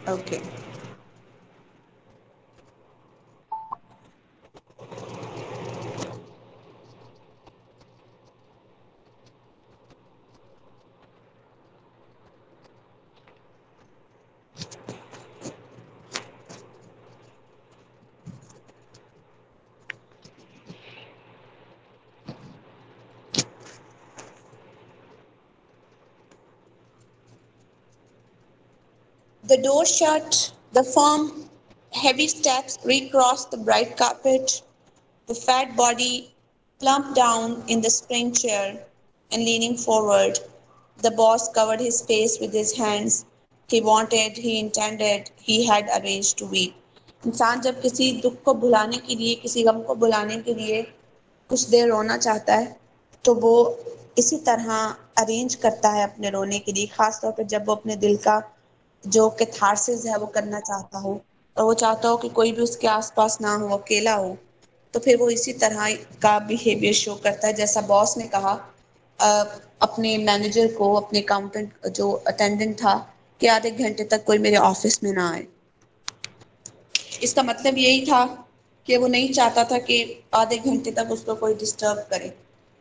Okay. The door shut, the firm, heavy steps recrossed the bright carpet, the fat body plumped down in the spring chair, and leaning forward, the boss covered his face with his hands. He wanted, he intended, he had arranged to weep. इंसान जब किसी दुख को भुलाने के लिए, किसी गम को भुलाने के लिए कुछ देर रोना चाहता है, तो वो इसी तरह अरेंज करता है अपने रोने के लिए, खास तौर पे जब वो अपने दिल का जो कैथारसिस है वो करना चाहता हो, और वो चाहता हो कि कोई भी उसके आसपास ना हो, अकेला हो, तो फिर वो इसी तरह का बिहेवियर शो करता है। जैसा बॉस ने कहा अ, अपने मैनेजर को, अपने अकाउंटेंट जो अटेंडेंट था, कि आधे घंटे तक कोई मेरे ऑफिस में ना आए। इसका मतलब यही था कि वो नहीं चाहता था कि आधे घंटे तक उसको कोई डिस्टर्ब करे।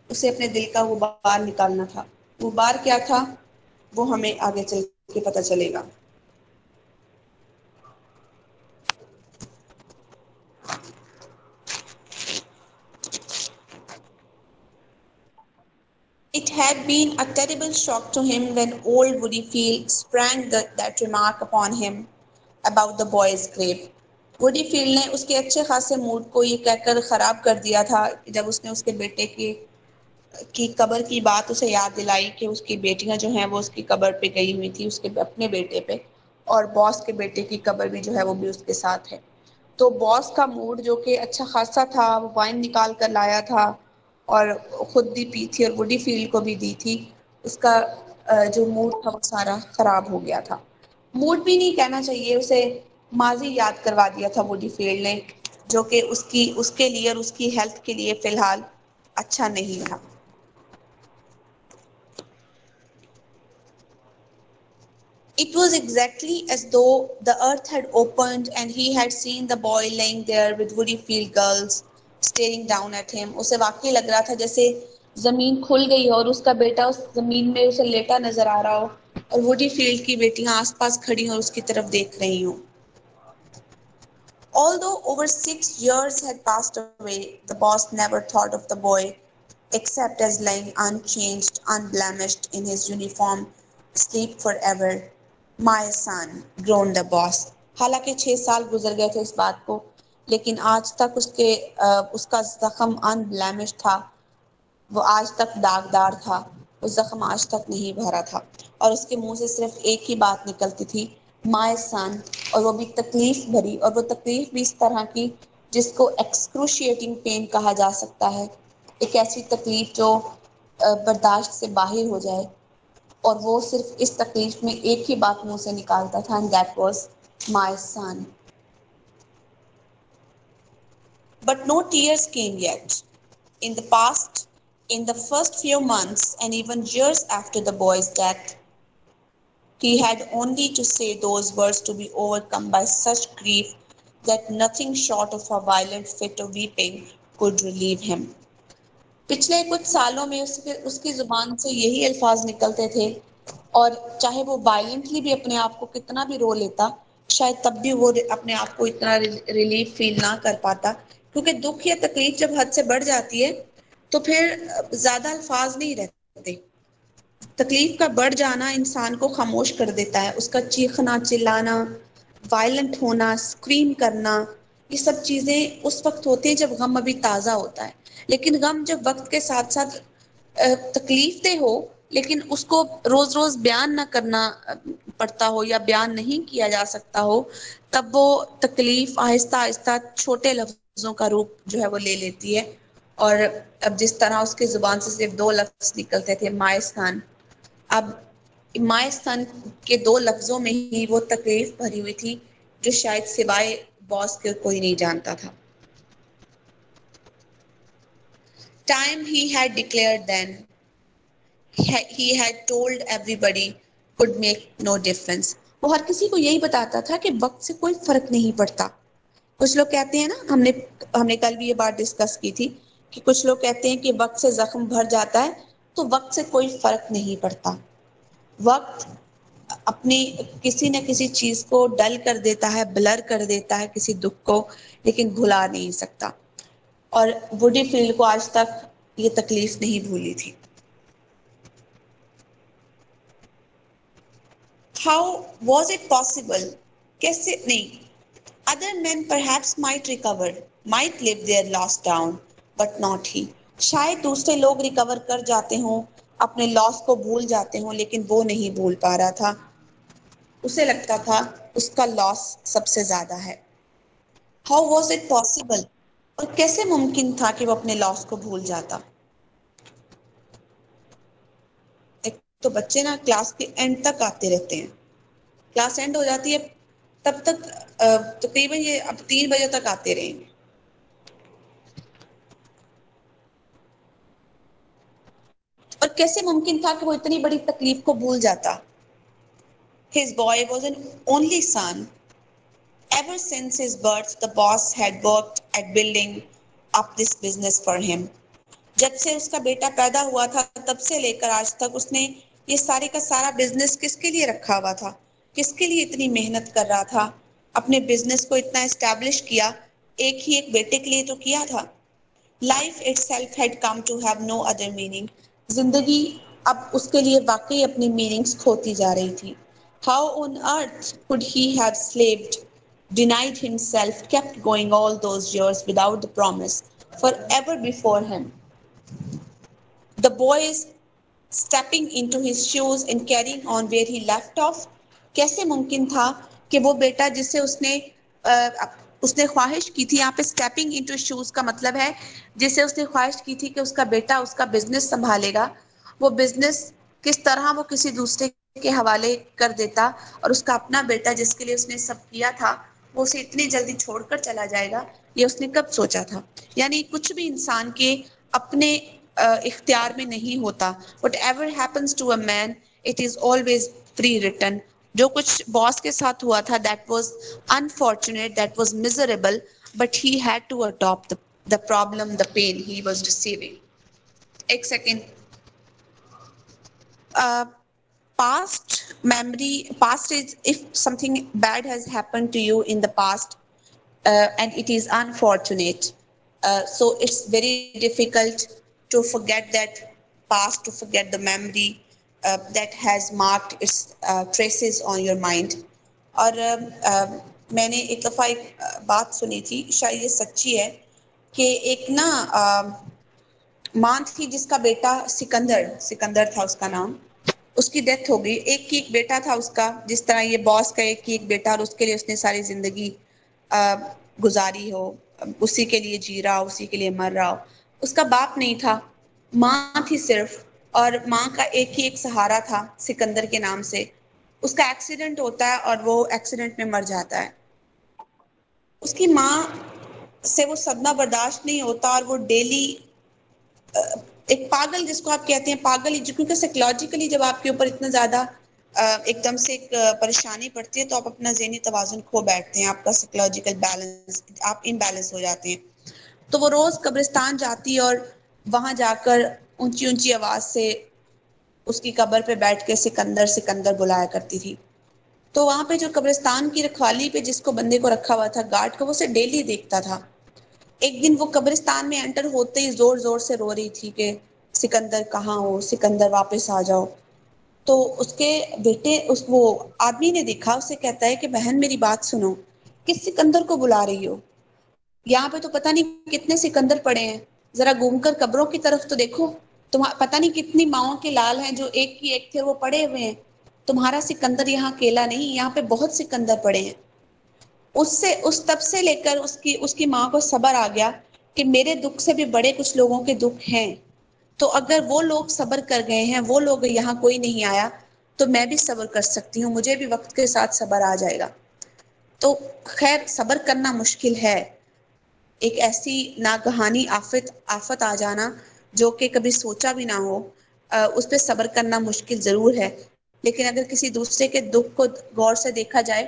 उसे अपने दिल का गुबार निकालना था। गुबार क्या था वो हमें आगे चल के पता चलेगा। It had been a terrible shock to him when old Woodyfield sprang that remark upon him about the boy's grave. वुडीफील्ड ने उसके अच्छे खासे मूड को ये कहकर खराब कर दिया था जब उसने उसके बेटे की कब्र की बात उसे याद दिलाई कि उसकी बेटियां जो हैं वो उसकी कब्र पे गई हुई थी, उसके अपने बेटे पे, और बॉस के बेटे की कब्र भी जो है वो भी उसके साथ है। तो बॉस का मूड जो कि अच्छा खासा था, वो वाइन निकाल कर लाया था और खुद भी पी थी और वुडी फील्ड को भी दी थी। उसका जो मूड था वो सारा खराब हो गया था। मूड भी नहीं कहना चाहिए उसे, माजी याद करवा दिया था वुडी फील्ड ने, जो कि उसकी उसके लिए और उसकी हेल्थ के लिए फिलहाल अच्छा नहीं था। It was exactly as though the earth had opened and he had seen the boy lying there with Woodyfield girls staring down at him. उसे वाकई लग रहा था जैसे जमीन खुल गई हो और उसका बेटा उस जमीन में उसे लेटा नजर आ रहा हो और वुडीफील्ड की बेटियां आसपास खड़ी हो और उसकी तरफ देख रही हों। Although over 6 years had passed away, the boss never thought of the boy except as lying unchanged, unblemished in his uniform, asleep forever. My son, groaned the boss. हालांकि 6 साल गुजर गए थे इस बात को, लेकिन आज तक उसका जख्म अनब्लेमिश था। वो आज तक दागदार था, वो जख्म आज तक नहीं भरा था, और उसके मुंह से सिर्फ एक ही बात निकलती थी, माय सन। और वो भी तकलीफ भरी, और वो तकलीफ भी इस तरह की जिसको एक्सक्रूशिएटिंग पेन कहा जा सकता है। एक ऐसी तकलीफ जो बर्दाश्त से बाहर हो जाए, और वो सिर्फ इस तकलीफ में एक ही बात मुंह से निकालता था, and that was my son. But no tears came yet. In the past, in the first few months, and even years after the boy's death, he had only to say those words to be overcome by such grief that nothing short of a violent fit of weeping could relieve him. पिछले कुछ सालों में उसकी जुबान से यही अल्फाज निकलते थे, और चाहे वो वायलेंटली भी अपने आप को कितना भी रो लेता, शायद तब भी वो अपने आप को इतना रिलीफ फील ना कर पाता, क्योंकि दुख या तकलीफ जब हद से बढ़ जाती है तो फिर ज्यादा अल्फाज नहीं रहते। तकलीफ का बढ़ जाना इंसान को खामोश कर देता है, उसका चीखना चिल्लाना, वायलेंट होना, स्क्रीम करना, ये सब चीजें उस वक्त होती है जब गम अभी ताजा होता है। लेकिन गम जब वक्त के साथ साथ तकलीफ दे हो, लेकिन उसको रोज रोज बयान ना करना पड़ता हो या बयान नहीं किया जा सकता हो, तब वो तकलीफ आहिस्ता आहिस्ता छोटे लफ्जों का रूप जो है वो ले लेती है। और अब जिस तरह उसकी जुबान से सिर्फ दो लफ्ज निकलते थे, माइस्थान, अब माय सन के दो लफ्जों में ही वो तकलीफ भरी हुई थी जो शायद सिवाय बॉस के कोई नहीं जानता था। Time he had declared then, he had told everybody, could make no difference. वो हर किसी को यही बताता था कि वक्त से कोई फर्क नहीं पड़ता। कुछ लोग कहते हैं ना, हमने हमने कल भी ये बात डिस्कस की थी कि कुछ लोग कहते हैं कि वक्त से जख्म भर जाता है, तो वक्त से कोई फर्क नहीं पड़ता। वक्त अपनी किसी न किसी चीज को डल कर देता है, ब्लर कर देता है किसी दुख को, लेकिन भुला नहीं सकता। और वुडी फील्ड को आज तक ये तकलीफ नहीं भूली थी। How was it possible? कैसे नहीं? Other men perhaps might recover, might live their loss down, but not he. शायद दूसरे लोग रिकवर कर जाते हों, अपने लॉस को भूल जाते हों, लेकिन वो नहीं भूल पा रहा था। उसे लगता था उसका लॉस सबसे ज्यादा है। How was it possible? और कैसे मुमकिन था कि वो अपने लॉस को भूल जाता? एक तो बच्चे ना क्लास के एंड तक आते रहते हैं, क्लास एंड हो जाती है तब तक तकरीबन ये अब 3 बजे तक आते रहेंगे। और कैसे मुमकिन था कि वो इतनी बड़ी तकलीफ को भूल जाता? His boy was an only son. Ever since his birth, the boss had worked at building up this business for him. जब से उसका बेटा पैदा हुआ था तब से लेकर आज तक उसने ये सारे का सारा बिजनेस किसके लिए रखा हुआ था? किसके लिए इतनी मेहनत कर रहा था? अपने बिजनेस को इतना एस्टैब्लिश किया, एक ही एक बेटे के लिए तो किया था। Life itself had come to have no other meaning. जिंदगी अब उसके लिए वाकई अपनी मीनिंग्स खोती जा रही थी। How on earth could he have slaved, denied himself, kept going all those years without the promise forever before him? The boy is stepping into his shoes and carrying on where he left off. कैसे मुमकिन था कि वो बेटा जिसे उसने ख्वाहिश की थी, यहाँ पे स्टेपिंग इनटू शूज का मतलब है जिसे उसने ख्वाहिश की थी कि उसका बेटा उसका बिजनेस संभालेगा, वो बिजनेस किस तरह वो किसी दूसरे के हवाले कर देता, और उसका अपना बेटा जिसके लिए उसने सब किया था वो उसे इतनी जल्दी छोड़कर चला जाएगा, ये उसने कब सोचा था? यानी कुछ भी इंसान के अपने इख्तियार में नहीं होता। Whatever happens to a man, it is always pre written. जो कुछ बॉस के साथ हुआ था, that was unfortunate, that was miserable, but he had to adopt the problem, the pain he was receiving. एक second. Past memory, past is if something bad has happened to you in the past, and it is unfortunate, so it's very difficult to forget that past, to forget the memory that has marked its traces on your mind. और मैंने एक दफ़ा एक बात सुनी थी, शायद ये सच्ची है, कि एक ना माँ थी जिसका बेटा सिकंदर, सिकंदर था उसका नाम, उसकी डेथ हो गई। एक ही एक बेटा था उसका, जिस तरह ये बॉस का एक ही एक बेटा, और उसके लिए उसने सारी जिंदगी गुजारी हो, उसी के लिए जी रहा हो, उसी के लिए मर रहा हो। उसका बाप नहीं था, माँ थी सिर्फ, और माँ का एक ही एक सहारा था सिकंदर के नाम से। उसका एक्सीडेंट होता है और वो एक्सीडेंट में मर जाता है। उसकी माँ से वो सदमा बर्दाश्त नहीं होता, और वो डेली एक पागल जिसको आप कहते हैं पागल ही, क्योंकि साइकोलॉजिकली जब आपके ऊपर इतना ज्यादा एकदम से एक परेशानी पड़ती है तो आप अपना ज़हनी तवाज़ुन खो बैठते हैं, आपका साइकोलॉजिकल बैलेंस, आप इनबैलेंस हो जाते हैं। तो वो रोज कब्रिस्तान जाती और वहां जाकर ऊंची ऊंची आवाज से उसकी कब्र पे बैठ के सिकंदर सिकंदर बुलाया करती थी। तो वहां पे जो कब्रिस्तान की रखवाली पे जिसको बंदे को रखा हुआ था गार्ड को, वो उसे डेली देखता था। एक दिन वो कब्रिस्तान में एंटर होते ही जोर जोर से रो रही थी कि सिकंदर कहाँ हो, सिकंदर वापस आ जाओ। तो उसके बेटे, उस वो आदमी ने देखा, उसे कहता है कि बहन मेरी बात सुनो, किस सिकंदर को बुला रही हो? यहाँ पे तो पता नहीं कितने सिकंदर पड़े हैं, जरा घूमकर कब्रों की तरफ तो देखो। तुम पता नहीं कितनी माओ के लाल हैं जो एक की एक थे वो पड़े हुए हैं, तुम्हारा सिकंदर यहाँ अकेला नहीं, यहाँ पे बहुत सिकंदर पड़े हैं। उससे उस तब से लेकर उसकी उसकी माँ को सब्र आ गया कि मेरे दुख से भी बड़े कुछ लोगों के दुख हैं, तो अगर वो लोग सब्र कर गए हैं, वो लोग यहाँ कोई नहीं आया, तो मैं भी सब्र कर सकती हूँ, मुझे भी वक्त के साथ सब्र आ जाएगा। तो खैर सब्र करना मुश्किल है, एक ऐसी नागहानी आफत आफत आ जाना जो कि कभी सोचा भी ना हो, उस पर सब्र करना मुश्किल जरूर है। लेकिन अगर किसी दूसरे के दुख को गौर से देखा जाए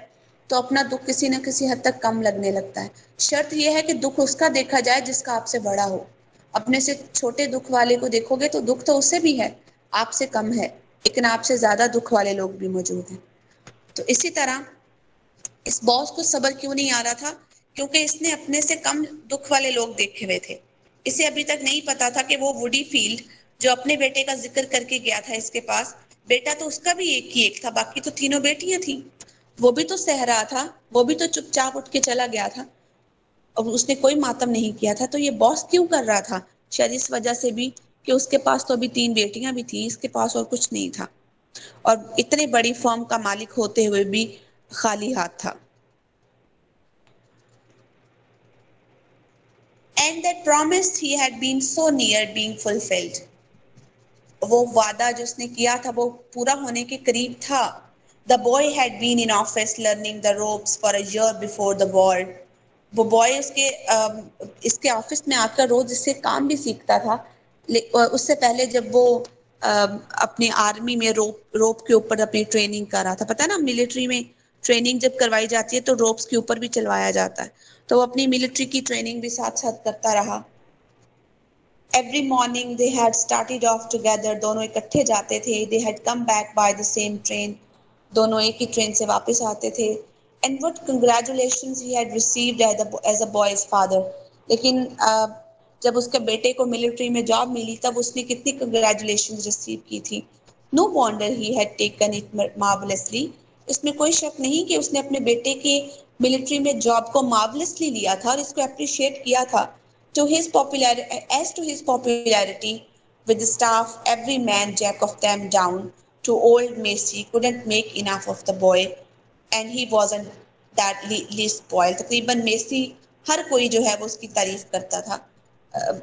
तो अपना दुख किसी न किसी हद तक कम लगने लगता है। शर्त यह है कि दुख उसका देखा जाए जिसका आपसे बड़ा हो। अपने से छोटे दुख वाले को देखोगे तो दुख तो उससे भी है, आपसे कम है, लेकिन आपसे ज्यादा दुख वाले लोग भी मौजूद हैं। तो इसी तरह इस बॉस को सब्र क्यों नहीं आ रहा था? क्योंकि इसने अपने से कम दुख वाले लोग देखे हुए थे। इसे अभी तक नहीं पता था कि वो वुडी फील्ड जो अपने बेटे का जिक्र करके गया था इसके पास, बेटा तो उसका भी एक ही एक था, बाकी तो तीनों बेटियां थी। वो भी तो सह रहा था, वो भी तो चुपचाप उठ के चला गया था और उसने कोई मातम नहीं किया था। तो ये बॉस क्यों कर रहा था? शायद इस वजह से भी कि उसके पास तो अभी तीन बेटियां भी थी, इसके पास और कुछ नहीं था, और इतने बड़ी फर्म का मालिक होते हुए भी खाली हाथ था। And that promise he had been so near being fulfilled. वो वादा जो उसने किया था वो पूरा होने के करीब था। The boy had been in office learning the ropes for a year before the war. वो बॉय इसके ऑफिस में आकर रोज इससे काम भी सीखता था। उससे पहले जब वो अपनी आर्मी में रोप के ऊपर अपनी ट्रेनिंग कर रहा था। पता है ना, मिलिट्री में ट्रेनिंग जब करवाई जाती है तो रोप्स के ऊपर भी चलवाया जाता है। तो वो अपनी मिलिट्री की ट्रेनिंग भी साथ साथ करता रहा। Every morning they had started off together, दोनों इकट्ठे जाते थे। They had come back by the same train, दोनों एक ही ट्रेन से वापस आते थे। And what congratulations he had received as a boy's father. लेकिन जब उसके बेटे को मिलिट्री में जॉब मिली तब उसने कितनी कंग्रेचुलेशंस रिसीव की थी। No wonder he had taken it marvellously. इसमें कोई शक नहीं कि उसने अपने बेटे के मिलिट्री में जॉब को मार्वलसली लिया था और इसको अप्रिशिएट किया था। To his popularity, as to his popularity with the staff, every man jack of them down to old Macy couldn't make enough of the boy, and he wasn't that least spoiled. तकरीबन Messi हर कोई जो है वो उसकी तारीफ करता था।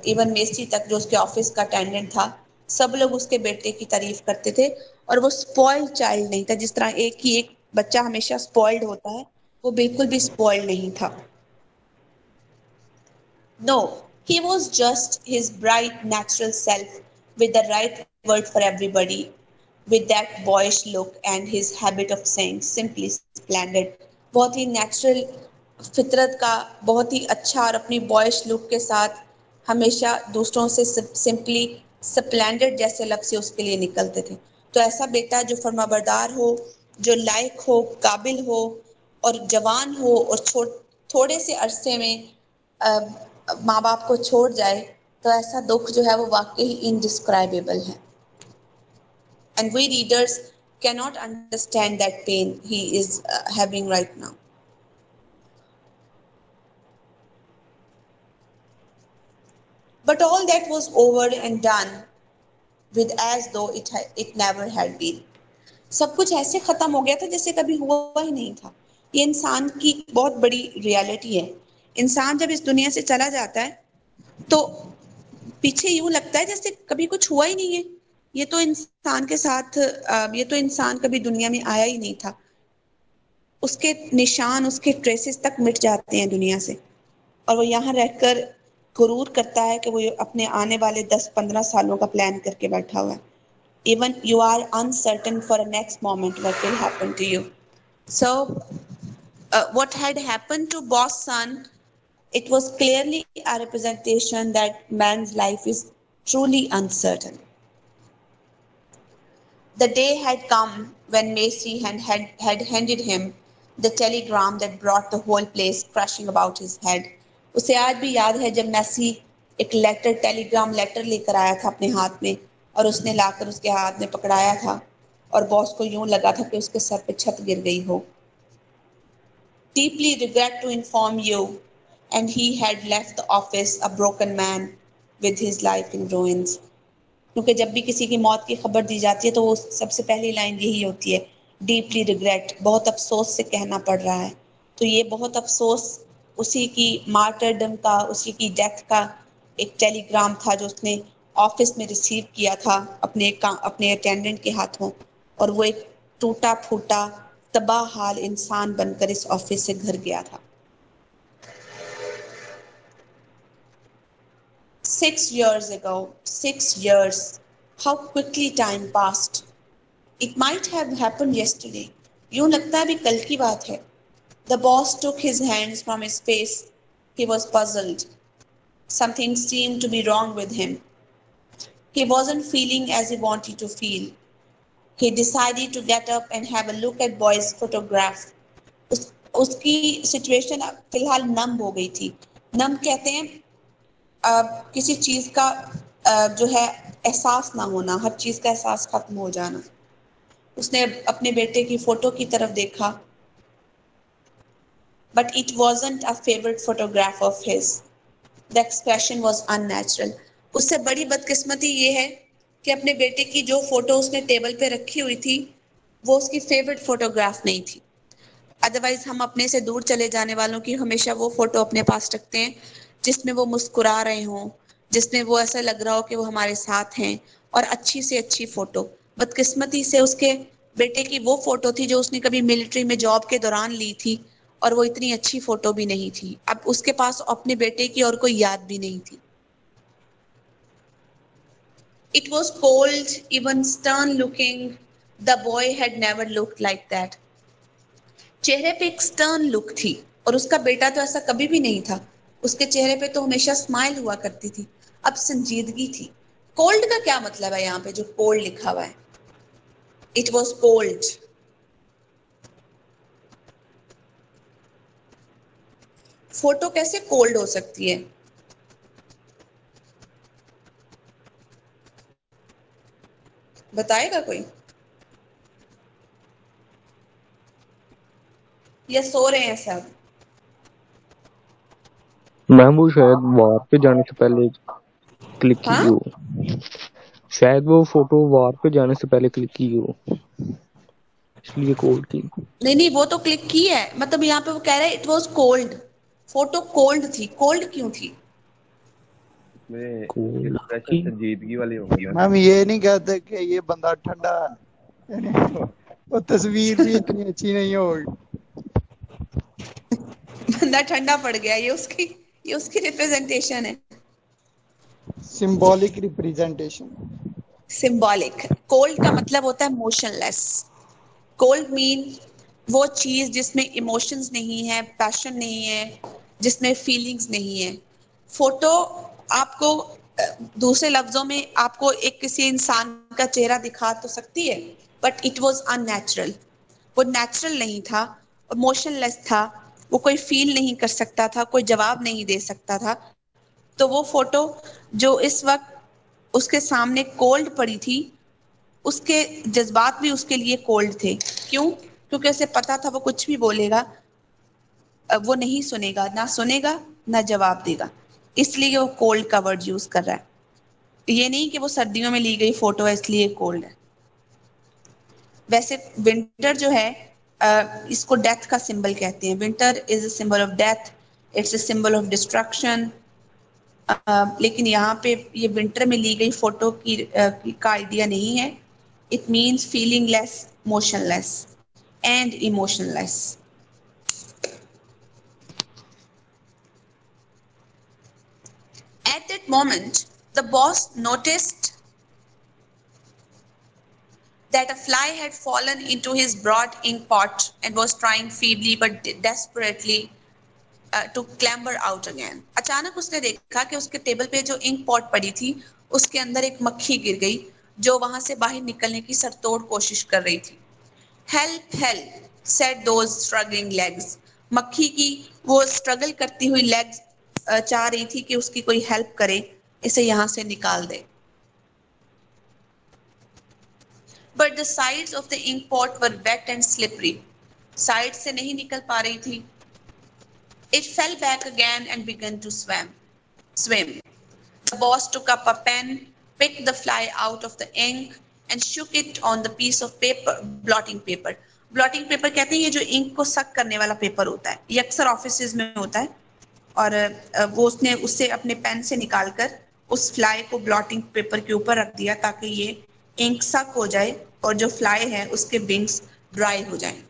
Even Messi तक जो उसके ऑफिस का अटेंडेंट था, सब लोग उसके बेटे की तारीफ करते थे। और वो स्पॉइल्ड चाइल्ड नहीं था, जिस तरह एक ही एक बच्चा हमेशा स्पॉइल्ड होता है, वो बिल्कुल भी स्पॉइल्ड नहीं था। No, he was just his bright, natural self, with the right word for everybody, with that boyish look and his habit of saying simply splendid. बहुत ही नेचुरल फितरत का, बहुत ही अच्छा, और अपनी बॉयश लुक के साथ हमेशा दूसरों से सिंपली स्प्लेंडेड जैसे लफ्ज़ उसके लिए निकलते थे। तो ऐसा बेटा जो फर्माबरदार हो, जो लायक हो, काबिल हो और जवान हो और थोड़े से अरसे में माँ बाप को छोड़ जाए, तो ऐसा दुख जो है वो वाकई इनडिस्क्राइबेबल है। And we readers cannot understand that pain he is having right now. But all that was over and done with as though it never had been. सब कुछ ऐसे खत्म हो गया था जैसे कभी हुआ ही नहीं था। ये इंसान की बहुत बड़ी रियलिटी है। इंसान जब इस दुनिया से चला जाता है तो पीछे यूं लगता है जैसे कभी कुछ हुआ ही नहीं है। ये तो इंसान के साथ ये तो इंसान कभी दुनिया में आया ही नहीं था। उसके निशान, उसके ट्रेसेस तक मिट जाते हैं दुनिया से, और वो यहाँ रहकर गुरूर करता है कि वो अपने आने वाले 10-15 सालों का प्लान करके बैठा हुआ है। Even you are uncertain for a next moment what will happen to you. So, what had happened to Boss Son, it was clearly a representation that man's life is truly uncertain. The day had come when Macy had handed him the telegram that brought the whole place crashing about his head. उसे आज भी याद है जब मैसी एक Telegram letter लेकर आया था अपने हाथ में, और उसने लाकर उसके हाथ में पकड़ाया था, और बॉस को यूं लगा था कि उसके सर पे छत गिर गई हो। Deeply regret to inform you, and he had left the office a broken man with his life in ruins. क्योंकि जब भी किसी की मौत की खबर दी जाती है तो वो सबसे पहली लाइन यही होती है, डीपली रिग्रेट, बहुत अफसोस से कहना पड़ रहा है। तो ये बहुत अफसोस उसी की मार्टरडम का, उसी की डेथ का एक टेलीग्राम था जो उसने ऑफिस में रिसीव किया था अपने अटेंडेंट के हाथों, और वो एक टूटा फूटा तबाह हाल इंसान बनकर इस ऑफिस से घर गया था। 6 years ago, 6 years, how quickly time passed. It might have happened yesterday. यूं लगता है अभी कल की बात है. The boss took his hands from his face. He was puzzled. Something seemed to be wrong with him. He wasn't feeling as he wanted to feel. He decided to get up and have a look at boy's photograph. उसकी situation फिलहाल नम हो गई थी. नम कहते हैं किसी चीज का जो है एहसास ना होना, हर चीज का एहसास खत्म हो जाना. उसने अपने बेटे की फोटो की तरफ देखा. But it wasn't a favorite photograph of his. The expression was unnatural. उससे बड़ी बदकिस्मती ये है कि अपने बेटे की जो फोटो उसने टेबल पे रखी हुई थी वो उसकी फेवरेट फोटोग्राफ नहीं थी. अदरवाइज हम अपने से दूर चले जाने वालों की हमेशा वो फोटो अपने पास रखते हैं जिसमें वो मुस्कुरा रहे हों, जिसमें वो ऐसा लग रहा हो कि वो हमारे साथ हैं, और अच्छी से अच्छी फोटो. बदकिस्मती से उसके बेटे की वो फोटो थी जो उसने कभी मिलिट्री में जॉब के दौरान ली थी, और वो इतनी अच्छी फोटो भी नहीं थी. अब उसके पास अपने बेटे की और कोई याद भी नहीं थी. It was cold, even stern looking. The boy had never looked like that. चेहरे पे एक स्टर्न लुक थी, और उसका बेटा तो ऐसा कभी भी नहीं था. उसके चेहरे पे तो हमेशा स्माइल हुआ करती थी. अब संजीदगी थी. कोल्ड का क्या मतलब है यहाँ पे जो कोल्ड लिखा हुआ है? It was cold. फोटो कैसे कोल्ड हो सकती है? बताएगा कोई? या सो रहे हैं सब? मैम वो शायद वार पे जाने से पहले क्लिक की हाँ, हो. शायद वो फोटो वार पे जाने से पहले क्लिक की हो, इसलिए कोल्ड थी. नहीं नहीं, वो तो क्लिक की है. मतलब यहाँ पे वो कह रहा है it was cold. Photo cold थी. कोल्ड क्यों थी? में कोल्ड एक्सप्रेशन थी. संजीदगी वाले होंगे. मैम ये नहीं कहते कि ये बंदा ठंडा है, यानी वो तस्वीर भी इतनी अच्छी नहीं होगी. बंदा ठंडा पड़ गया, ये उसकी रिप्रेजेंटेशन है. Symbolic representation. सिंबॉलिक. कोल्ड का मतलब होता है मोशनलेस. कोल्ड मीन वो चीज जिसमें इमोशंस नहीं है, पैशन नहीं है, जिसमें फीलिंग्स नहीं है. फोटो आपको दूसरे लफ्जों में आपको एक किसी इंसान का चेहरा दिखा तो सकती है, बट इट वॉज अननेचुरल. वो नेचुरल नहीं था, इमोशनलेस था. वो कोई फील नहीं कर सकता था, कोई जवाब नहीं दे सकता था. तो वो फोटो जो इस वक्त उसके सामने कोल्ड पड़ी थी, उसके जज्बात भी उसके लिए कोल्ड थे. क्यों? क्योंकि उसे पता था वो कुछ भी बोलेगा वो नहीं सुनेगा, ना सुनेगा ना जवाब देगा. इसलिए वो कोल्ड का वर्ड यूज कर रहा है. ये नहीं कि वो सर्दियों में ली गई फोटो है इसलिए कोल्ड है. वैसे विंटर जो है इसको डेथ का सिंबल कहते हैं. Winter is a symbol of death. It's a symbol of destruction. लेकिन यहाँ पे ये विंटर में ली गई फोटो का आइडिया नहीं है. It means feeling less, motionless and emotionless. At that moment, the boss noticed that a fly had fallen into his broad ink pot and was trying feebly but desperately to clamber out again. अचानक उसने देखा कि उसके table पे जो ink pot पड़ी थी उसके अंदर एक मक्खी गिर गई जो वहां से बाहर निकलने की सरतोड़ कोशिश कर रही थी. Help, help, said those struggling legs. मक्खी की वो स्ट्रगल करती हुई लेग्स चाह रही थी कि उसकी कोई हेल्प करे, इसे यहां से निकाल दे. But the sides of the ink pot were wet and slippery. Side से नहीं निकल पा रही थी. It fell back again and began to swim. The boss took up a pen, picked the fly out of the ink and shook it on the piece of paper, blotting paper. Blotting paper कहते हैं ये जो ink को सक करने वाला paper होता है. ये अक्सर ऑफिसेज में होता है. और वो उसने उससे अपने पेन से निकालकर उस फ्लाई को ब्लॉटिंग पेपर के ऊपर रख दिया ताकि ये इंक सक हो जाए और जो फ्लाई है उसके विंग्स ड्राई हो जाएं.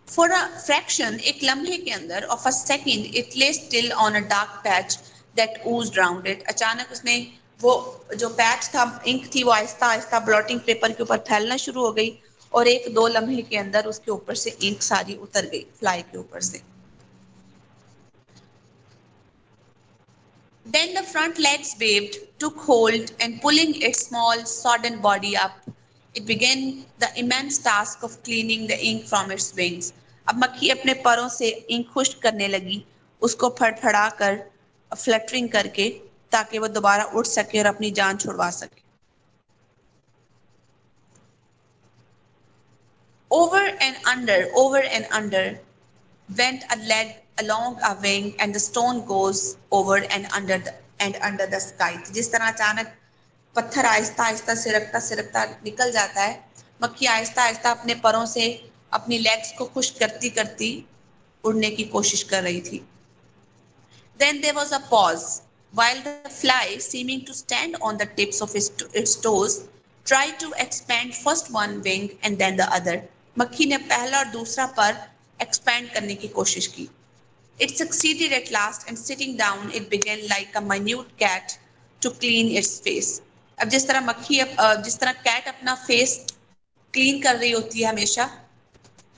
For a fraction, एक लम्हे के अंदर of a second, it lay still on a dark patch that oozed round it. अचानक उसने वो जो पैच था, इंक थी, वो आहिस्ता आहिस्ता ब्लॉटिंग पेपर के ऊपर फैलना शुरू हो गई और एक दो लम्हे के अंदर उसके ऊपर से इंक सारी उतर गई फ्लाई के ऊपर से। Then the front legs waved, took hold, and pulling its small, sodden body up, it began the immense task of cleaning the ink from its wings. अब मक्खी अपने परों से इंक खुश्क करने लगी, उसको फड़फड़ा कर, फ्लटरिंग करके, ताकि वो दोबारा उड़ सके और अपनी जान छुड़वा सके। Over and under went a leg along a wing, and the stone goes over and under the sky. जिस तरह अचानक पत्थर आहिस्ता आहिस्ता सिरकता निकल जाता है, मक्खी आहिस्ता आहिस्ता अपने परों से अपनी लेग्स को खुश्क करती करती उड़ने की कोशिश कर रही थी। Then there was a pause, while the fly, seeming to stand on the tips of its toes, tried to expand first one wing and then the other. मक्खी ने पहला और दूसरा पर expand करने की कोशिश की। It succeeded at last, and sitting down, it began like a minute cat to clean its face. अब जिस तरह मक्खी जिस तरह कैट अपना फेस क्लीन कर रही होती है हमेशा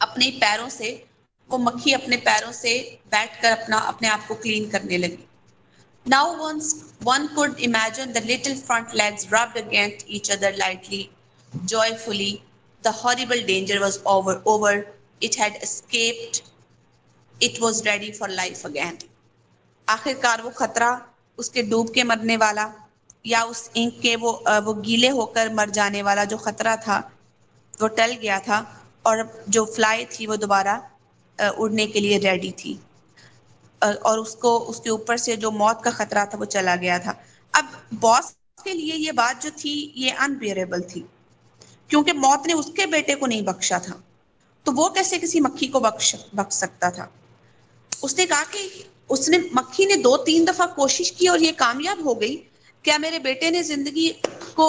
अपने पैरों से, वो मक्खी अपने पैरों से बैठकर अपने आप को क्लीन करने लगी। Now once one could imagine the little front legs rubbed against each other lightly, joyfully. The horrible danger was over. It had escaped. It was ready for life again. आखिरकार वो खतरा, उसके डूब के मरने वाला या उस इंक के वो गीले होकर मर जाने वाला जो खतरा था, वो टल गया था और जो फ्लाई थी वो दोबारा उड़ने के लिए रेडी थी और उसको उसके ऊपर से जो मौत का खतरा था वो चला गया था। अब बॉस के लिए ये बात जो थी ये अनबियरेबल थी, क्योंकि मौत ने उसके बेटे को नहीं बख्शा था, तो वो कैसे किसी मक्खी को बख्श सकता था। उसने कहा कि मक्खी ने 2-3 दफा कोशिश की और ये कामयाब हो गई, क्या मेरे बेटे ने जिंदगी को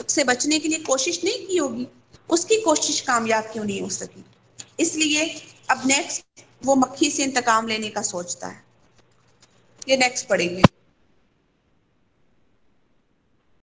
से बचने के लिए कोशिश नहीं की होगी? उसकी कोशिश कामयाब क्यों नहीं हो सकी? इसलिए अब नेक्स्ट वो मक्खी से इंतकाम लेने का सोचता है। ये नेक्स्ट पढ़ेंगे।